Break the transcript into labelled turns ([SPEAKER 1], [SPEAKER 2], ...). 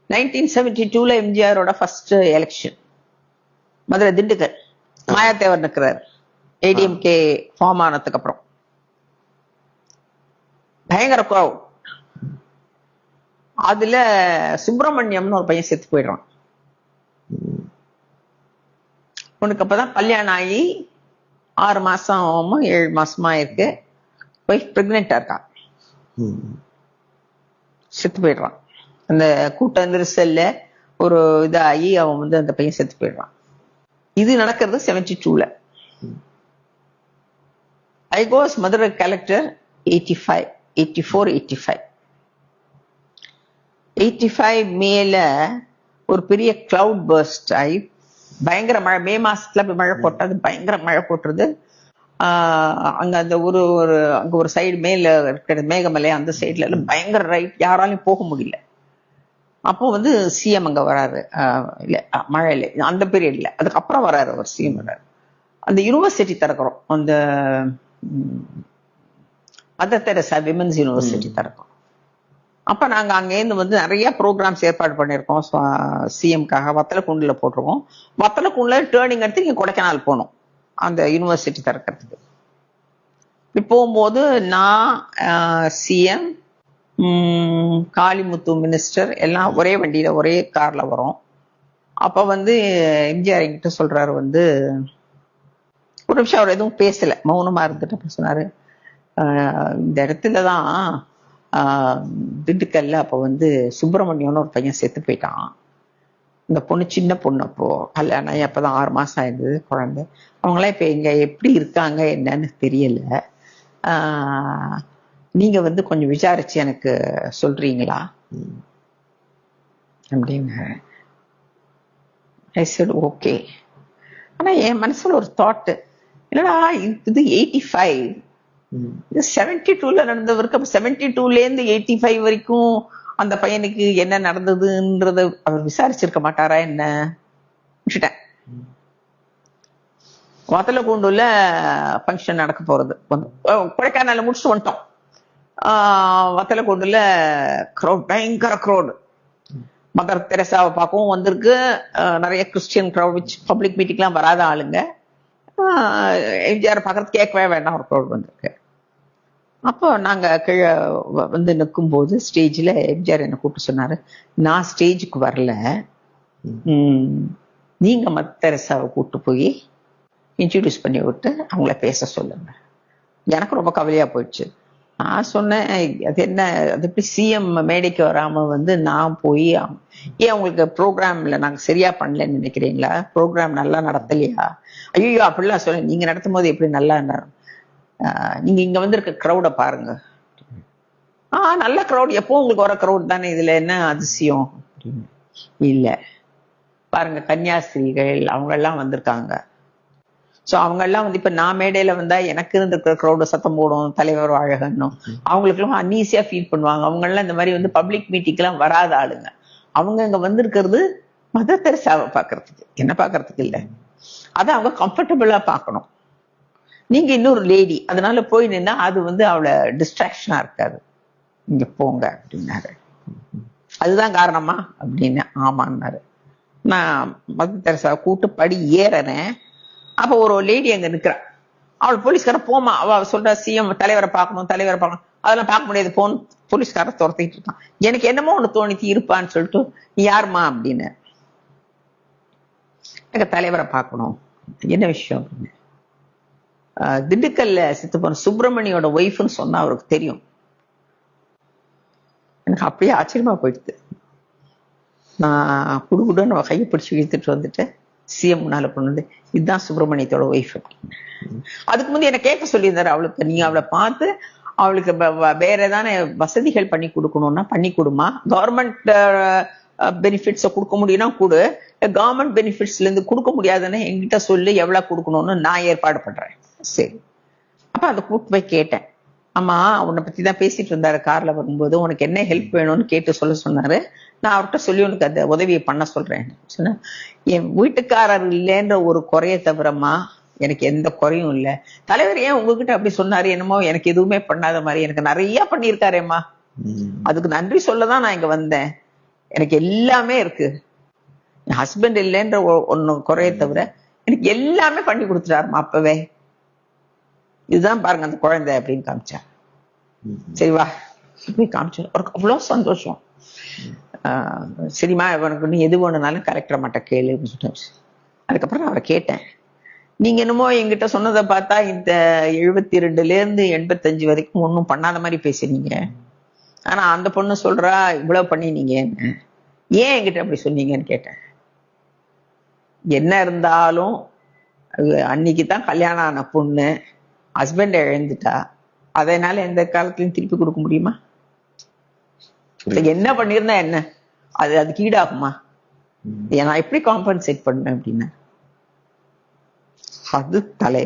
[SPEAKER 1] 1972 எம்ஜிஆரோட first election Madurai Dindigul. மாயாத்தேவர் நிற்கிறார். ADMK form ஆனதுக்கு அப்புறம் பயங்கர crowd. அதுல சுப்பிரமணியம்னு ஒரு பையன் செத்து போயிடுறான். உனக்கு அப்பதான் கல்யாணம் ஆகி 6 மாசமோ 7 மாசமா இருக்கு. ஒய்ஃப் பிரெக்னெண்டா இருக்கா. செத்து போயிடுறான். அந்த கூட்ட நெரிசல்ல ஒரு இதாகி அவன் அந்த பையன் செத்து போயிடுறான். இது நடக்கிறது 72ல. I go as Madurai collector 85 மேல ஒரு பெரிய கிளவுட் பர்ஸ்ட் ஆகி பயங்கர மழை. மே மாசத்துல மழை போட்டது, பயங்கர மழை போட்டுருது. அங்க அந்த அங்க ஒரு சைடு மேல இருக்கிற மேகமலை, அந்த சைட்ல எல்லாம் பயங்கர ரைட், யாராலையும் போக முடியல. அப்போ சிஎம் அங்க வராரு. இல்ல மழை இல்லை அந்த பீரியட்ல, அதுக்கப்புறம் வராரு அவர். சிஎம் வராரு. அந்த யூனிவர்சிட்டி திறக்கிறோம், அந்த மதர் தெரசா விமென்ஸ் யூனிவர்சிட்டி திறக்கிறோம். அப்ப நாங்க அங்கேருந்து நிறைய ப்ரோக்ராம்ஸ் ஏற்பாடு பண்ணிருக்கோம். சிஎம்காக வத்தலக்குண்டுல போட்டிருக்கோம். வத்தலக்குண்டுல டேர்னிங் எடுத்து இங்க கொடைக்கானல் போனோம் அந்த யூனிவர்சிட்டி திறக்கிறதுக்கு. இப்படி போகும்போது நான், சிஎம், காளிமுத்து மினிஸ்டர் எல்லாம் ஒரே வண்டியில ஒரே கார்ல வரோம். அப்ப எம்ஜிஆர் என்கிட்ட சொல்றாரு, ஒரு நிமிஷம் அவர் எதுவும் பேசல, மௌனமா இருந்துட்டு சொன்னாரு, இந்த இடத்துலதான் திண்டுக்கல்ல அப்ப சுப்பிரமணியம்னு ஒரு பையன் செத்து போயிட்டான். இந்த பொண்ணு சின்ன பொண்ணு, அப்போ கல்யாணம் அப்பதான் 6 மாசம் ஆயிருந்தது குழந்தை. அவங்களாம் இப்ப இங்க எப்படி இருக்காங்க என்னன்னு தெரியல. நீங்க கொஞ்சம் விசாரிச்சு எனக்கு சொல்றீங்களா அப்படின்னு. ஓகே. ஆனா என் மனசுல ஒரு தாட், இல்லடா இது 85, இது 72ல நடந்தவருக்கு. அப்ப 72ல இருந்து 85 வரைக்கும் அந்த பையனுக்கு என்ன நடந்ததுன்றத அவர் விசாரிச்சிருக்க மாட்டாரா என்ன? விட்டுட்டேன். வத்தலக்குண்டுல ஃபங்க்ஷன் நடக்க போறது, கொடைக்கானல முடிச்சுட்டு வந்துட்டோம். வத்தலக்குண்டுல க்ரௌட், பயங்கர க்ரௌடு. மதர் தெரசாவை பார்க்கவும் வந்திருக்கு நிறைய கிறிஸ்டியன் க்ரௌட், பப்ளிக் மீட்டிங்லாம் வராத ஆளுங்க. எம்ஜிஆர் பார்க்கறது கேட்கவே வேண்டாம், ஒரு க்ரௌட் வந்திருக்கு. அப்போ நாங்க கீழே நிற்கும் போது ஸ்டேஜ்ல எம்ஜிஆர் என்ன கூப்பிட்டு சொன்னாரு, நான் ஸ்டேஜுக்கு வரல, நீங்க மதர் தெரசாவை கூப்பிட்டு போய் இன்ட்ரடியூஸ் பண்ணி விட்டு அவங்கள பேச சொல்லுங்க. எனக்கு ரொம்ப கவலையா போயிடுச்சு. நான் சொன்னேன், அது என்ன, அது எப்படி சிஎம் மேடைக்கு வராம நான் போய், ஏன் உங்களுக்கு ப்ரோக்ராம்ல நாங்க சரியா பண்ணலன்னு நினைக்கிறீங்களா? ப்ரோக்ராம் நல்லா நடத்தலையா? ஐயோ அப்படிலாம் சொல்ல, நீங்க நடத்தும் போது எப்படி நல்லா, நீங்க இங்க இருக்க க்ரௌட பாருங்க. நல்ல க்ரௌட், எப்போ உங்களுக்கு வர க்ரௌட் தானே, இதுல என்ன அதிசயம்? இல்ல பாருங்க, கன்னியாஸ்திரிகள் அவங்க எல்லாம் வந்திருக்காங்க. சோ அவங்க எல்லாம் இப்ப நான் மேடையில வந்தா எனக்கு இருக்கிற க்ரௌட சத்தம் போடும், தலைவர் வாழ்கன்னும். அவங்களுக்கு எல்லாம் அன்ஈஸியா ஃபீல் பண்ணுவாங்க. அவங்க எல்லாம் இந்த மாதிரி பப்ளிக் மீட்டிங் எல்லாம் வராத ஆளுங்க. அவங்க இங்க வந்திருக்கிறது மதர் தெரசாவை பாக்குறதுக்கு, என்ன பாக்குறதுக்கு இல்ல. அதை அவங்க கம்ஃபர்டபுளா பாக்கணும். நீங்க இன்னொரு லேடி, அதனால போய் நின்னா அது அவளை டிஸ்ட்ராக்ஷனா இருக்காது, இங்க போங்க அப்படின்னாரு. அதுதான் காரணமா அப்படின்னு. ஆமான்னாரு. நான் மதர் தெரசாவை கூட்டு படி ஏறனேன். அப்ப ஒரு லேடி அங்க நிக்கிறா. அவள் போலீஸ்கார போமா, அவ சொல்ற சிஎம் தலைவரை பார்க்கணும், தலைவரை பார்க்கணும். அதெல்லாம் பார்க்க முடியாது, போன் போலீஸ்கார துரத்திட்டு இருக்கான். எனக்கு என்னமோ ஒண்ணு தோணிச்சு, இருப்பான்னு சொல்லிட்டு, யாருமா அப்படின்னு. எனக்கு தலைவரை பார்க்கணும். என்ன விஷயம் அப்படின்னு. திண்டுக்கல்ல செத்து போன சுப்பிரமணியோட ஒய்ஃப்னு சொன்னா அவருக்கு தெரியும். எனக்கு அப்படியே ஆச்சரியமா போயிடுது. நான் குடுகுடுன்னு கையை பிடிச்சி இழுத்துட்டு வந்துட்டு சிஎம் முன்னால கொண்டு இதுதான் சுப்பிரமணியத்தோட ஒய்ஃப். அதுக்கு முந்தைய என்ன கேட்க சொல்லியிருந்தாரு, அவளுக்கு நீங்க அவளை பார்த்து அவளுக்கு வேற ஏதான வசதிகள் பண்ணி கொடுக்கணும்னா பண்ணி கொடுமா, கவர்மெண்ட் பெனிஃபிட்ஸை கொடுக்க முடியும்னா கொடு, கவர்மெண்ட் பெனிஃபிட்ஸ்ல இருந்து கொடுக்க முடியாதுன்னு என்கிட்ட சொல்லி எவ்வளவு கொடுக்கணும்னு நான் ஏற்பாடு பண்றேன். சரி. அப்ப அதை கூப்பிட்டு போய் கேட்டேன். ஆமா, உன்னை பத்தி தான் பேசிட்டு இருந்தாரு கார்ல வரும்போது, உனக்கு என்ன ஹெல்ப் வேணும்னு கேட்டு சொல்ல சொன்னாரு. நான் அவர்கிட்ட சொல்லி உனக்கு அந்த உதவியை பண்ண சொல்றேன் சொன்ன. என் வீட்டுக்காரர் இல்லைன்ற ஒரு குறைய தவிரமா எனக்கு எந்த குறையும் இல்லை. தலைவர் ஏன் உங்ககிட்ட அப்படி சொன்னாரு, என்னமோ எனக்கு எதுவுமே பண்ணாத மாதிரி, எனக்கு நிறைய பண்ணியிருக்காரேம்மா, அதுக்கு நன்றி சொல்லதான் நான் இங்க வந்தேன். எனக்கு எல்லாமே இருக்கு. என் ஹஸ்பண்ட் இல்லைன்ற ஒண்ணு குறைய தவிர எனக்கு எல்லாமே பண்ணி கொடுத்துட்டாருமா அப்பவே. இதுதான் பாருங்க அந்த குழந்தை அப்படின்னு காமிச்சா. சரி வா போய் காமிச்சோம். அவருக்கு அவ்வளவு சந்தோஷம். சரிம்மா உனக்கு நீ எது வேணும்னாலும் கலெக்டர் மாட்ட கேளு அப்படின்னு சொல்லிட்டு. அதுக்கப்புறம் நான் அவரை கேட்டேன், நீங்க என்னமோ என்கிட்ட சொன்னதை பார்த்தா இந்த 72 85 வரைக்கும் ஒன்றும் பண்ணாத மாதிரி பேசுறீங்க, ஆனா அந்த பொண்ணு சொல்றா இவ்வளவு பண்ணினீங்க, ஏன் என்கிட்ட அப்படி சொன்னீங்கன்னு கேட்டேன். என்ன இருந்தாலும் அன்னைக்கு தான் கல்யாணம் ஆன பொண்ணு ஹஸ்பண்ட் இழந்துட்டா, அதனால எந்த காலத்திலையும் திருப்பி கொடுக்க முடியுமா? என்ன பண்ணிருந்தா என்ன, அதுக்கு ஈடாகுமா? நான் எப்படி காம்பன்சேட் பண்ணேன் அப்படின்னா அது தலை.